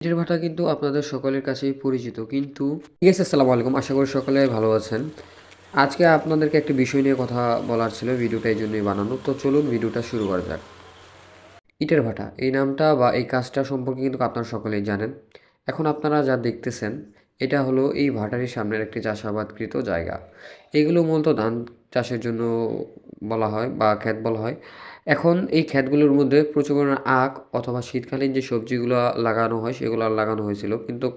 ইটের ভাটা কিন্তু আপনাদের সকলের কাছেই পরিচিত কিন্তু ঠিক আছে। আসসালামু আলাইকুম, আশা করি সকলে ভালো আছেন। আজকে আপনাদেরকে একটি বিষয় নিয়ে কথা বলার ছিল, ভিডিওটা এই জন্যই বানানো। তো চলুন ভিডিওটা শুরু করা যাক। ইটের ভাটা এই নামটা বা এই কাজটা সম্পর্কে কিন্তু আপনারা সকলেই জানেন। এখন আপনারা যা দেখতেছেন এটা হলো এই ভাটারির সামনের একটি চাষাবাদকৃত জায়গা। এগুলো মূলত ধান চাষের জন্য বলা হয় বা ক্ষেত বলা হয়। এখন এই ক্ষেতগুলোর মধ্যে প্রচুর পরিমাণে আখ অথবা শীতকালীন যে সবজিগুলো লাগানো হয় সেগুলো লাগানো হয়েছিল, কিন্তু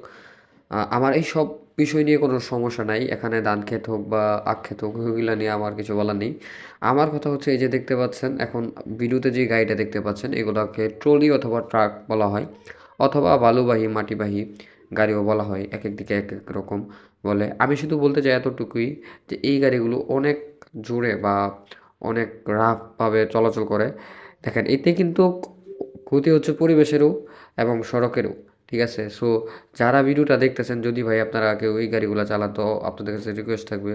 আমার এই সব বিষয় নিয়ে কোনো সমস্যা নাই। এখানে ধান ক্ষেত হোক বা আখ ক্ষেত হোক, ওইগুলা নিয়ে আমার কিছু বলার নেই। আমার কথা হচ্ছে এই যে দেখতে পাচ্ছেন এখন ভিডিওতে যে গাড়িটা দেখতে পাচ্ছেন এগুলোকে ট্রলি অথবা ট্রাক বলা হয়, অথবা বালুবাহী মাটিবাহী গাড়িও বলা হয়। এক এক দিকে এক এক রকম বলে। আমি শুধু বলতে চাই এতটুকুই যে এই গাড়িগুলো অনেক জোরে বা অনেক রাফভাবে চলাচল করে। দেখেন এতে কিন্তু ক্ষতি হচ্ছে পরিবেশেরও এবং সড়কেরও। ঠিক আছে? সো যারা ভিডিওটা দেখতেছেন, যদি ভাই আপনারা কেউ এই গাড়িগুলো চালান, তো আপনাদের কাছে রিকোয়েস্ট থাকবে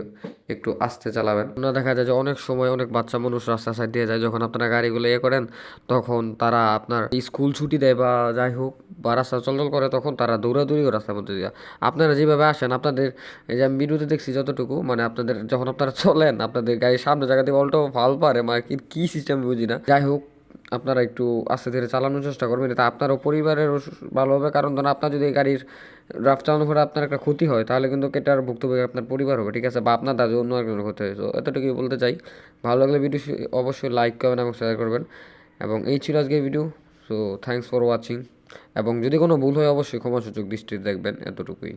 একটু আস্তে চালাবেন। না, দেখা যায় যে অনেক সময় অনেক বাচ্চা মানুষ রাস্তা সাইড দিয়ে যায়, যখন আপনারা গাড়িগুলো করেন তখন তারা আপনার স্কুল ছুটি দেয় বা যাই হোক বা রাস্তা চলাচল করে, তখন তারা দৌড়াদৌড়িও রাস্তার মধ্যে দিয়ে। আপনারা যেভাবে আসেন আপনাদের, এই যে আমি ভিডিওতে দেখছি যতটুকু, মানে আপনাদের যখন আপনারা চলেন আপনাদের গাড়ির সামনে জায়গা থেকে উল্টো ফাল পারে, মানে কি সিস্টেম বুঝি না। যাই হোক, আপনারা একটু আস্তে ধীরে চালানোর চেষ্টা করবেন, এটা আপনারও পরিবারেরও ভালো হবে। কারণ ধরুন আপনার যদি এই গাড়ির রাফ চালানোর ফলে আপনার একটা ক্ষতি হয়, তাহলে কিন্তু এটার ভুক্তভোগী আপনার পরিবার হবে। ঠিক আছে? বা আপনার দাদু অন্য একজনের ক্ষতি হয়। তো এতটুকুই বলতে চাই। ভালো লাগলে ভিডিও অবশ্যই লাইক করবেন এবং শেয়ার করবেন। এবং এই ছিল আজকের video. So thanks for watching. এবং যদি কোনো ভুল হয় অবশ্যই ক্ষমা সুযোগ দৃষ্টিতে দেখবেন। এতটুকুই।